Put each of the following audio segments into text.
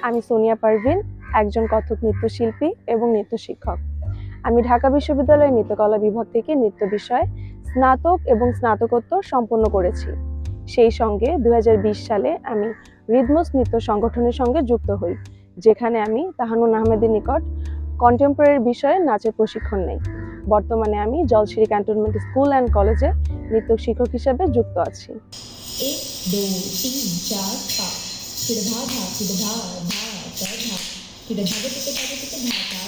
আমি সোনিয়া পারভিন, একজন কত্থক নৃত্যশিল্পী এবং নৃত্য শিক্ষক। আমি ঢাকা বিশ্ববিদ্যালয়ের নৃত্যকলা বিভাগ থেকে নৃত্য বিষয়ে স্নাতক এবং স্নাতকোত্তর সম্পন্ন করেছি। সেই সঙ্গে 2020 সালে আমি রিদমোস নৃত্য সংগঠনের সঙ্গে যুক্ত হই, যেখানে আমি তাহানুন আহমেদের নিকট কন্টেম্পোরারি বিষয়ে নাচের প্রশিক্ষণ নেই। বর্তমানে আমি জলসিঁড়ি ক্যান্টনমেন্ট স্কুল অ্যান্ড কলেজে নৃত্য শিক্ষক হিসেবে যুক্ত আছি। 1 2 3 4 5 फिर धा धा फिर धा धा धा धा फिर धागे टिके धा धा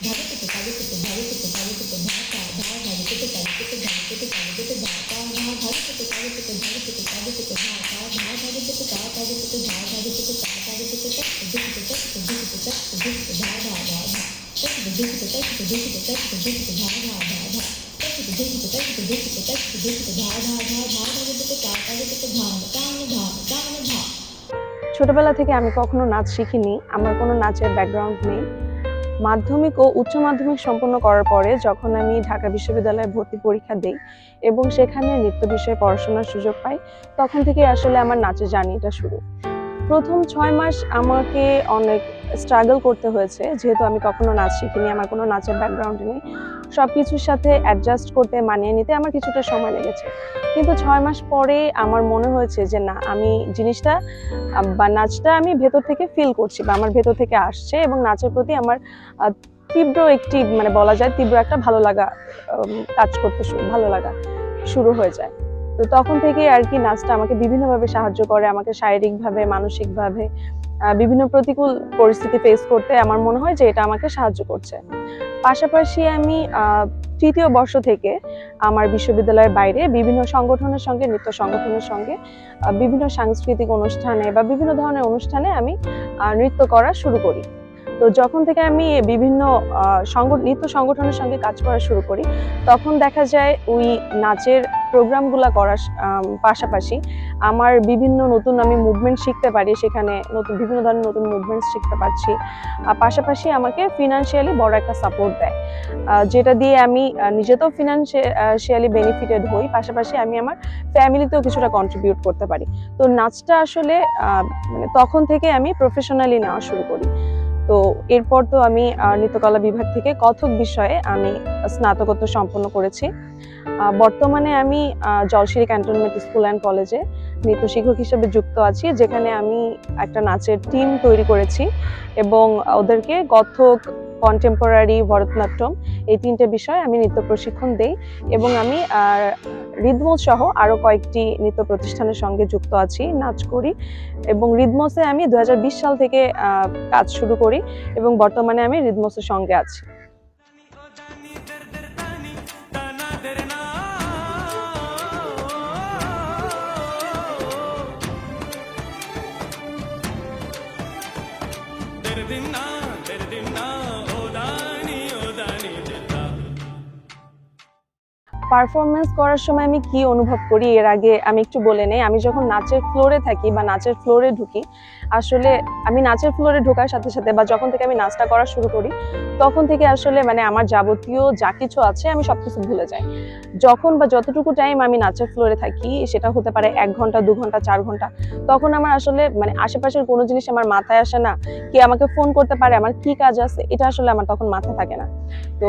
धागे टिके धागे टिके धागे टिके धागे टिके धा धा धागे टिके धागे टिके धागे टिके धागे टिके धा धा धागे टिके धागे टिके धागे टिके धागे टिके धा धा धागे टिके धागे टिके धा धागे टिके धागे टिके धा धा धा धा ছোটবেলা থেকে আমি কখনো নাচ শিখিনি, আমার কোনো নাচের ব্যাকগ্রাউন্ড নেই। মাধ্যমিক ও উচ্চ মাধ্যমিক সম্পন্ন করার পরে যখন আমি ঢাকা বিশ্ববিদ্যালয়ে ভর্তি পরীক্ষা দিই এবং সেখানে নৃত্য বিষয়ে পড়াশোনার সুযোগ পাই, তখন থেকে আসলে আমার নাচের জার্নিটা শুরু। প্রথম 6 মাস আমাকে অনেক স্ট্রাগল করতে হয়েছে, যেহেতু আমি কখনো নাচ শিখিনি, আমার কোনো নাচের ব্যাকগ্রাউন্ড নেই। সব কিছুর সাথে অ্যাডজাস্ট করতে, মানিয়ে নিতে আমার কিছুটা সময় লেগেছে। কিন্তু 6 মাস পরে আমার মনে হয়েছে যে না, আমি জিনিসটা বা নাচটা আমি ভেতর থেকে ফিল করছি বা আমার ভেতর থেকে আসছে, এবং নাচের প্রতি আমার তীব্র একটি বলা যায় তীব্র একটা ভালো লাগা কাজ করতে ভালো লাগা শুরু হয়ে যায়। তো তখন থেকে আর কি নাচটা আমাকে বিভিন্নভাবে সাহায্য করে, আমাকে শারীরিকভাবে, মানসিকভাবে বিভিন্ন প্রতিকূল পরিস্থিতি ফেস করতে আমার মনে হয় যে এটা আমাকে সাহায্য করছে। পাশাপাশি আমি তৃতীয় বর্ষ থেকে আমার বিশ্ববিদ্যালয়ের বাইরে বিভিন্ন সংগঠনের সঙ্গে, নৃত্য সংগঠনের সঙ্গে বিভিন্ন সাংস্কৃতিক অনুষ্ঠানে বা বিভিন্ন ধরনের অনুষ্ঠানে আমি নৃত্য করা শুরু করি। তো যখন থেকে আমি বিভিন্ন নৃত্য সংগঠনের সঙ্গে কাজ করা শুরু করি, তখন দেখা যায় ওই নাচের প্রোগ্রামগুলো করার পাশাপাশি আমার বিভিন্ন নতুন আমি মুভমেন্ট শিখতে পারি, সেখানে বিভিন্ন ধরনের নতুন মুভমেন্ট শিখতে পারছি। পাশাপাশি আমাকে ফিনান্সিয়ালি বড় একটা সাপোর্ট দেয়, যেটা দিয়ে আমি নিজে তো ফিনান্সিয়ালি বেনিফিটেড হই, পাশাপাশি আমি আমার ফ্যামিলিতেও কিছুটা কন্ট্রিবিউট করতে পারি। তো নাচটা আসলে তখন থেকে আমি প্রফেশনালি নেওয়া শুরু করি। তো এরপর তো আমি নৃত্যকলা বিভাগ থেকে কত্থক বিষয়ে আমি স্নাতকোত্তর সম্পন্ন করেছি। বর্তমানে আমি জলসিঁড়ি ক্যান্টনমেন্ট স্কুল অ্যান্ড কলেজে নৃত্য শিক্ষক হিসেবে যুক্ত আছি, যেখানে আমি একটা নাচের টিম তৈরি করেছি এবং ওদেরকে কত্থক, কন্টেম্পোরারি, ভরতনাট্যম এই 3টে বিষয়ে আমি নৃত্য প্রশিক্ষণ দেই, এবং আমি রিদমোস সহ আরও কয়েকটি নৃত্য প্রতিষ্ঠানের সঙ্গে যুক্ত আছি, নাচ করি। এবং রিদমোসে আমি 2020 সাল থেকে কাজ শুরু করি এবং বর্তমানে আমি রিদমোসের সঙ্গে আছি। পারফরমেন্স করার সময় আমি কি অনুভব করি এর আগে আমি একটু বলে নেই। আমি যখন নাচের ফ্লোরে থাকি বা নাচের ফ্লোরে ঢুকি, আসলে আমি নাচের ফ্লোরে ঢোকার সাথে সাথে বা যখন থেকে আমি নাচটা করা শুরু করি, তখন থেকে আসলে আমার যাবতীয় যা কিছু আছে আমি সবকিছু ভুলে যাই। যখন বা যতটুকু টাইম আমি নাচের ফ্লোরে থাকি, সেটা হতে পারে 1 ঘন্টা, 2 ঘন্টা, 4 ঘন্টা, তখন আমার আসলে আশেপাশের কোনো জিনিস আমার মাথায় আসে না। কে আমাকে ফোন করতে পারে, আমার কি কাজ আছে, এটা আসলে আমার তখন মাথায় থাকে না। তো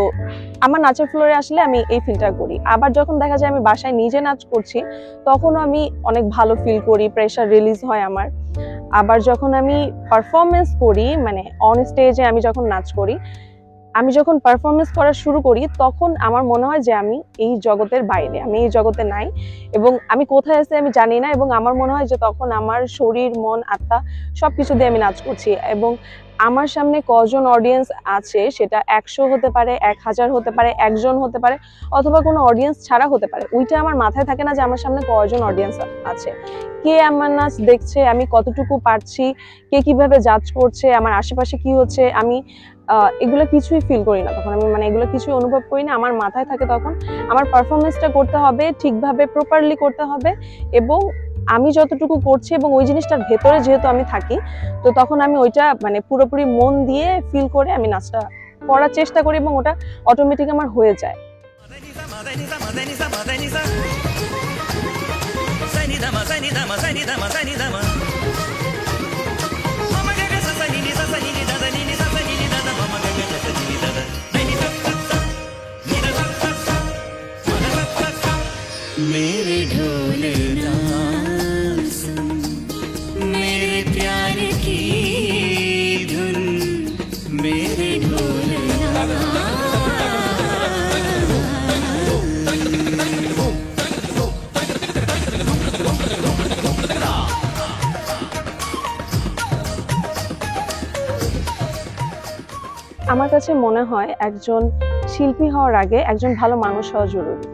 আমার নাচের ফ্লোরে আসলে আমি এই ফিলটা করি। আবার যখন দেখা যায় আমি বাসায় নিজে নাচ করছি, তখনও আমি অনেক ভালো ফিল করি, প্রেশার রিলিজ হয় আমার। আবার যখন আমি পারফরমেন্স করি, অন স্টেজে আমি যখন নাচ করি, আমি যখন পারফরমেন্স করা শুরু করি, তখন আমার মনে হয় যে আমি এই জগতের বাইরে, আমি এই জগতে নাই এবং আমি কোথায় আছি আমি জানি না, এবং আমার মনে হয় যে তখন আমার শরীর, মন, আত্মা সবকিছু দিয়ে আমি নাচ করছি। এবং আমার সামনে কজন অডিয়েন্স আছে, সেটা 100 হতে পারে, 1000 হতে পারে, 1 জন হতে পারে, অথবা কোনো অডিয়েন্স ছাড়া হতে পারে। ওইটা আমার মাথায় থাকে না যে আমার সামনে কয়জন অডিয়েন্স আছে, কে আমার নাচ দেখছে, আমি কতটুকু পারছি, কে কিভাবে জাজ করছে, আমার আশেপাশে কি হচ্ছে, আমি এগুলো কিছুই ফিল করি না তখন। আমি এগুলো কিছুই অনুভব করি না। আমার মাথায় থাকে তখন আমার পারফরমেন্সটা করতে হবে, ঠিকভাবে প্রপারলি করতে হবে, এবং আমি যতটুকু করছি এবং ওই জিনিসটার ভেতরে যেহেতু আমি থাকি, তো তখন আমি ওইটা পুরোপুরি মন দিয়ে ফিল করে আমি নাচটা করার চেষ্টা করি, এবং ওটা অটোমেটিক আমার হয়ে যায়। আমার কাছে মনে হয় একজন শিল্পী হওয়ার আগে একজন ভালো মানুষ হওয়া জরুরি।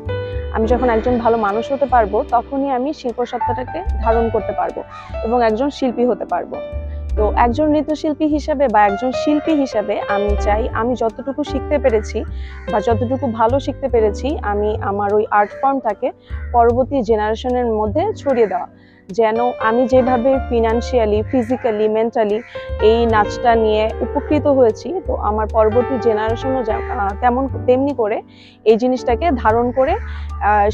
আমি যখন একজন ভালো মানুষ হতে পারবো তখনই আমি শিল্প সত্তাটাকে ধারণ করতে পারবো এবং একজন শিল্পী হতে পারবো। তো একজন নৃত্যশিল্পী হিসেবে বা একজন শিল্পী হিসেবে আমি চাই আমি যতটুকু শিখতে পেরেছি বা যতটুকু ভালো শিখতে পেরেছি আমি আমার ওই আর্ট ফর্মটাকে পরবর্তী জেনারেশনের মধ্যে ছড়িয়ে দেওয়া, যেন আমি যেভাবে ফিনান্সিয়ালি, ফিজিক্যালি, মেন্টালি এই নাচটা নিয়ে উপকৃত হয়েছি, তো আমার পরবর্তী জেনারেশনও তেমনি করে এই জিনিসটাকে ধারণ করে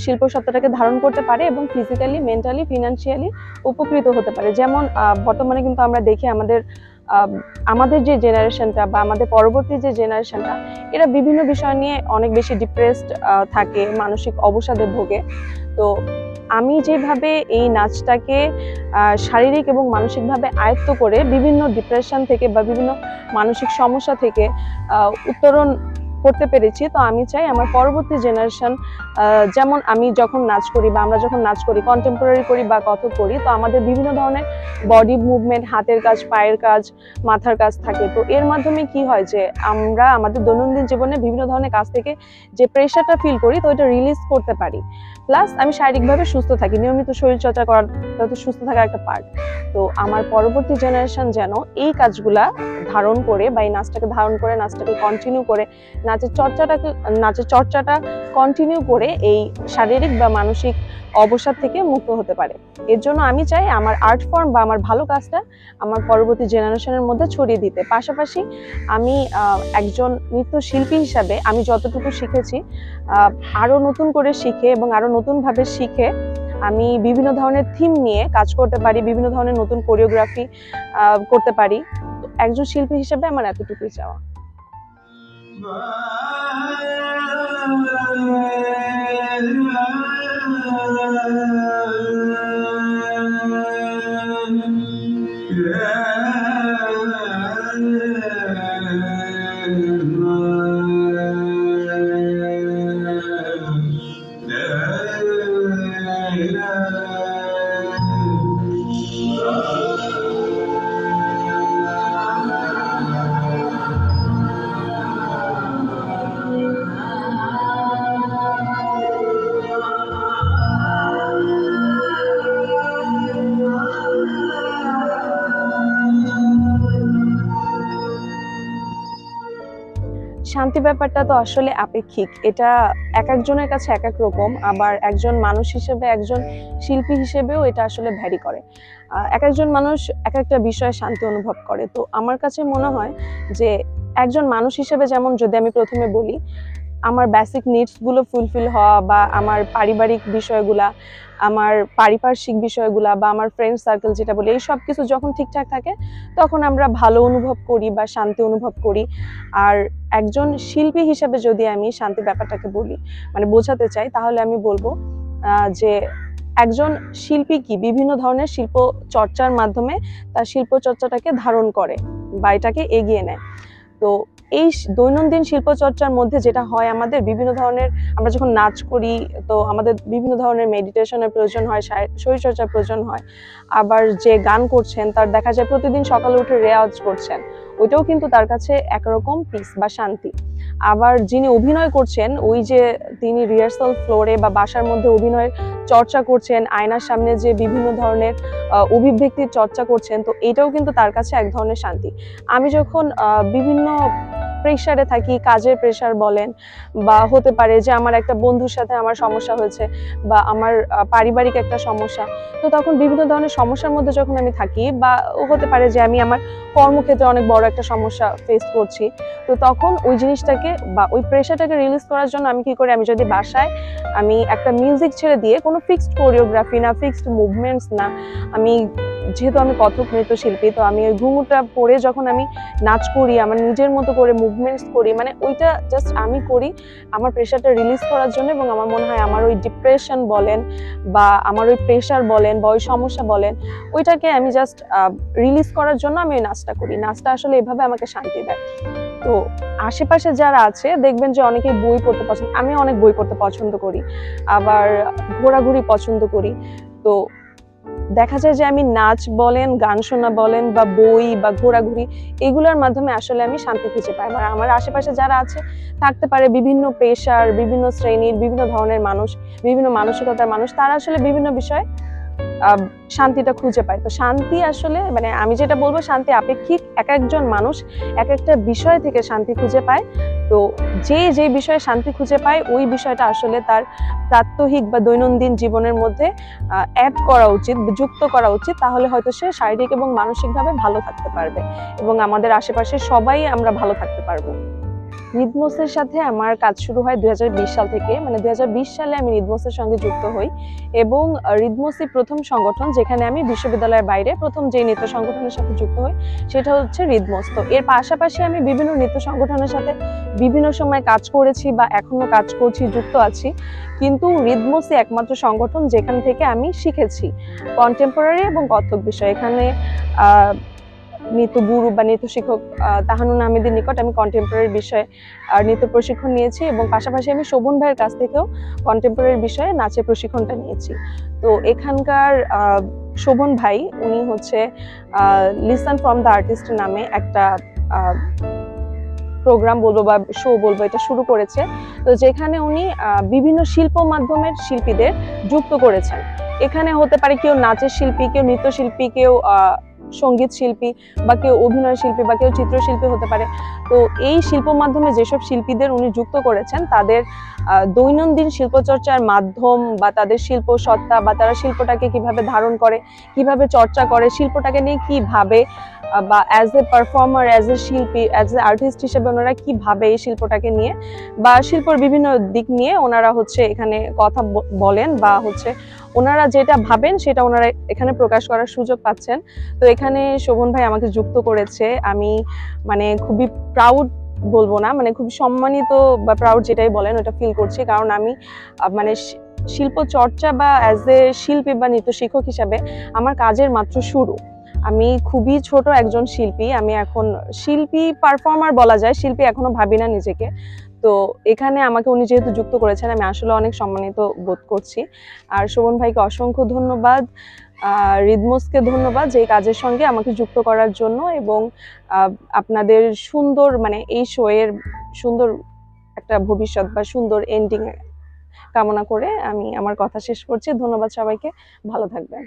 শিল্প সত্তাটাকে ধারণ করতে পারে এবং ফিজিক্যালি, মেন্টালি, ফিনান্সিয়ালি উপকৃত হতে পারে। যেমন বর্তমানে কিন্তু আমরা দেখি আমাদের যে জেনারেশনটা বা আমাদের পরবর্তী যে জেনারেশনটা, এরা বিভিন্ন বিষয় নিয়ে অনেক বেশি ডিপ্রেসড থাকে, মানসিক অবসাদে ভোগে। তো আমি যেভাবে এই নাচটাকে শারীরিক এবং মানসিকভাবে আয়ত্ত করে বিভিন্ন ডিপ্রেশন থেকে বা বিভিন্ন মানসিক সমস্যা থেকে উত্তরণ করতে পেরেছি, তো আমি চাই আমার পরবর্তী জেনারেশন, যেমন আমি যখন নাচ করি বা আমরা যখন নাচ করি, কন্টেম্পোরারি করি বা কথক করি, তো আমাদের বিভিন্ন ধরনের বডি মুভমেন্ট, হাতের কাজ, পায়ের কাজ, মাথার কাজ থাকে। তো এর মাধ্যমে কি হয় যে আমরা আমাদের দৈনন্দিন জীবনে বিভিন্ন ধরনের কাজ থেকে যে প্রেশারটা ফিল করি, তো এটা রিলিজ করতে পারি। প্লাস আমি শারীরিকভাবে সুস্থ থাকি, নিয়মিত শরীরচর্চা করার তো সুস্থ থাকার একটা পার্ট। তো আমার পরবর্তী জেনারেশন যেন এই কাজগুলা ধারণ করে বা এই নাচটাকে ধারণ করে, নাচটাকে কন্টিনিউ করে, নাচের চর্চাটা কন্টিনিউ করে এই শারীরিক বা মানসিক অবসাদ থেকে মুক্ত হতে পারে। এর জন্য আমি চাই আমার আর্ট ফর্ম বা আমার ভালো কাজটা আমার পরবর্তী জেনারেশনের মধ্যে ছড়িয়ে দিতে। পাশাপাশি আমি একজন নৃত্যশিল্পী হিসাবে আমি যতটুকু শিখেছি আরো নতুন করে শিখে এবং আরো নতুনভাবে শিখে আমি বিভিন্ন ধরনের থিম নিয়ে কাজ করতে পারি, বিভিন্ন ধরনের নতুন কোরিওগ্রাফি করতে পারি। একজন শিল্পী হিসেবে আমার এতটুকুই চাওয়া। শান্তি ব্যাপারটা তো আসলে আপেক্ষিক, এটা এক একজনের কাছে এক এক রকম। আবার একজন মানুষ হিসেবে, একজন শিল্পী হিসেবেও এটা আসলে ভ্যারি করে। এক একজন মানুষ এক একটা বিষয়ে শান্তি অনুভব করে। তো আমার কাছে মনে হয় যে একজন মানুষ হিসেবে, যেমন যদি আমি প্রথমে বলি, আমার বেসিক নিডস গুলো ফুলফিল হওয়া বা আমার পারিবারিক বিষয়গুলা, আমার পারিপার্শ্বিক বিষয়গুলা বা আমার ফ্রেন্ড সার্কেল যেটা বলি, এই সব কিছু যখন ঠিকঠাক থাকে তখন আমরা ভালো অনুভব করি বা শান্তি অনুভব করি। আর একজন শিল্পী হিসেবে যদি আমি শান্তি ব্যাপারটাকে বলি, মানে বোঝাতে চাই, তাহলে আমি বলবো যে একজন শিল্পী কি বিভিন্ন ধরনের শিল্প চর্চার মাধ্যমে তার শিল্প চর্চাটাকে ধারণ করে বা এটাকে এগিয়ে নেয়। তো এই দৈনন্দিন শিল্পচর্চার মধ্যে যেটা হয়, আমাদের বিভিন্ন ধরনের, আমরা যখন নাচ করি তো আমাদের বিভিন্ন ধরনের মেডিটেশনের প্রয়োজন হয়, শরীরচর্চার প্রয়োজন হয়। আবার যে গান করছেন তার দেখা যায় প্রতিদিন সকালে উঠে রেওয়াজ করছেন, ওইটাও কিন্তু তার কাছে একরকম পিস বা শান্তি। আবার যিনি অভিনয় করছেন, ওই যে তিনি রিহার্সাল ফ্লোরে বা বাসার মধ্যে অভিনয়ের চর্চা করছেন, আয়নার সামনে যে বিভিন্ন ধরনের অভিব্যক্তির চর্চা করছেন, তো এটাও কিন্তু তার কাছে এক ধরনের শান্তি। আমি যখন বিভিন্ন প্রেশারে থাকি, কাজের প্রেশার বলেন, বা হতে পারে যে আমার একটা বন্ধুর সাথে আমার সমস্যা হয়েছে বা আমার পারিবারিক একটা সমস্যা, তো তখন বিভিন্ন ধরনের সমস্যার মধ্যে যখন আমি থাকি, বা হতে পারে যে আমি আমার কর্মক্ষেত্রে অনেক বড় একটা সমস্যা ফেস করছি, তো তখন ওই জিনিসটাকে বা ওই প্রেশারটাকে রিলিজ করার জন্য আমি কি করি, আমি যদি বাসায় আমি একটা মিউজিক ছেড়ে দিয়ে, কোনো ফিক্সড কোরিওগ্রাফি না, ফিক্সড মুভমেন্টস না, আমি যেহেতু আমি কথক নৃত্যশিল্পী, তো আমি ওই ঘুঙুরটা পরে যখন আমি নাচ করি, আমার নিজের মতো করে মুভমেন্টস করি, মানে ওইটা জাস্ট আমি করি আমার প্রেশারটা রিলিজ করার জন্য। এবং আমার মনে হয় আমার ওই ডিপ্রেশন বলেন বা আমার ওই প্রেশার বলেন বা ওই সমস্যা বলেন, ওইটাকে আমি জাস্ট রিলিজ করার জন্য আমি ওই নাচটা করি। নাচটা আসলে এভাবে আমাকে শান্তি দেয়। তো আশেপাশে যারা আছে দেখবেন যে অনেকে বই পড়তে পছন্দ, আমি অনেক বই পড়তে পছন্দ করি, আবার ঘোরাঘুরি পছন্দ করি। তো দেখা যায় যে আমি নাচ বলেন, গান শোনা বলেন বা বই বা ঘোরাঘুরি এগুলোর মাধ্যমে আসলে আমি শান্তি খুঁজে পাই। আমার আশেপাশে যারা আছে থাকতে পারে বিভিন্ন পেশার, বিভিন্ন শ্রেণীর, বিভিন্ন ধরনের মানুষ, বিভিন্ন মানসিকতার মানুষ, তারা আসলে বিভিন্ন বিষয়ে শান্তিটা খুঁজে পায়। তো শান্তি আসলে মানে আমি যেটা বলবো শান্তি আপেক্ষিক, এক একজন মানুষ এক একটা বিষয় থেকে শান্তি খুঁজে পায়। তো যে বিষয়ে শান্তি খুঁজে পায় ওই বিষয়টা আসলে তার প্রাত্যহিক বা দৈনন্দিন জীবনের মধ্যে অ্যাড করা উচিত, যুক্ত করা উচিত, তাহলে হয়তো সে শারীরিক এবং মানসিকভাবে ভালো থাকতে পারবে এবং আমাদের আশেপাশে সবাই আমরা ভালো থাকতে পারবো। রিদমোসের সাথে আমার কাজ শুরু হয় 2020 সাল থেকে। মানে 2020 সালে আমি রিদমোসের সঙ্গে যুক্ত হই এবং রিদমোসই প্রথম সংগঠন যেখানে আমি বিশ্ববিদ্যালয়ের বাইরে প্রথম যে নৃত্য সংগঠনের সাথে যুক্ত হই সেটা হচ্ছে রিদমোস। তো এর পাশাপাশি আমি বিভিন্ন নৃত্য সংগঠনের সাথে বিভিন্ন সময় কাজ করেছি বা এখনো কাজ করছি, যুক্ত আছি। কিন্তু রিদমোসই একমাত্র সংগঠন যেখান থেকে আমি শিখেছি কন্টেম্পোরারি এবং কত্থক বিষয়। এখানে নৃত্য গুরু বা নৃত্য শিক্ষক তাহানুন আহমেদের নিকট আমি কন্টেম্পোরারি বিষয়ে নৃত্য প্রশিক্ষণ নিয়েছি এবং পাশাপাশি আমি শোভন ভাইয়ের কাছ থেকেও কন্টেম্পোরারি বিষয়ে নাচের প্রশিক্ষণটা নিয়েছি। তো এখানকার শোভন ভাই উনি হচ্ছে লিসন ফ্রম দ্য আর্টিস্ট নামে একটা প্রোগ্রাম বলবো বা শো বলবো, এটা শুরু করেছে। তো যেখানে উনি বিভিন্ন শিল্প মাধ্যমের শিল্পীদের যুক্ত করেছেন। এখানে হতে পারে কেউ নাচের শিল্পী, কেউ নৃত্যশিল্পী, কেউ সঙ্গীত শিল্পী বা কেউ অভিনয় শিল্পী বা কেউ চিত্রশিল্পী হতে পারে। তো এই শিল্প মাধ্যমে যেসব শিল্পীদের উনি যুক্ত করেছেন তাদের দৈনন্দিন শিল্পচর্চার মাধ্যম বা তাদের শিল্প সত্তা বা তারা শিল্পটাকে কিভাবে ধারণ করে, কিভাবে চর্চা করে, শিল্পটাকে নিয়ে কি ভাবে বা as a performer, as a শিল্পী, অ্যাজ এ আর্টিস্ট হিসেবে ওনারা কি ভাবে এই শিল্পটাকে নিয়ে বা শিল্পর বিভিন্ন দিক নিয়ে ওনারা হচ্ছে এখানে কথা বলেন বা হচ্ছে ওনারা যেটা ভাবেন সেটা ওনারা এখানে প্রকাশ করার সুযোগ পাচ্ছেন। তো এখানে শোভন ভাই আমাকে যুক্ত করেছে। আমি মানে খুবই প্রাউড বলবো না, মানে খুব সম্মানিত বা প্রাউড যেটাই বলেন ওটা ফিল করছি, কারণ আমি মানে শিল্প চর্চা বা অ্যাজ এ শিল্পী বা নৃত্য শিক্ষক হিসাবে আমার কাজের মাত্র শুরু। আমি খুবই ছোট একজন শিল্পী, আমি এখন শিল্পী পারফর্মার বলা যায়, শিল্পী এখনো ভাবি না নিজেকে। তো এখানে আমাকে উনি যেহেতু যুক্ত করেছেন আমি আসলে অনেক সম্মানিত বোধ করছি। আর শোভন ভাইকে অসংখ্য ধন্যবাদ, রিদমোসকে ধন্যবাদ যে কাজের সঙ্গে আমাকে যুক্ত করার জন্য এবং আপনাদের সুন্দর মানে এই শো এর সুন্দর একটা ভবিষ্যৎ বা সুন্দর এন্ডিং কামনা করে আমি আমার কথা শেষ করছি। ধন্যবাদ সবাইকে, ভালো থাকবেন।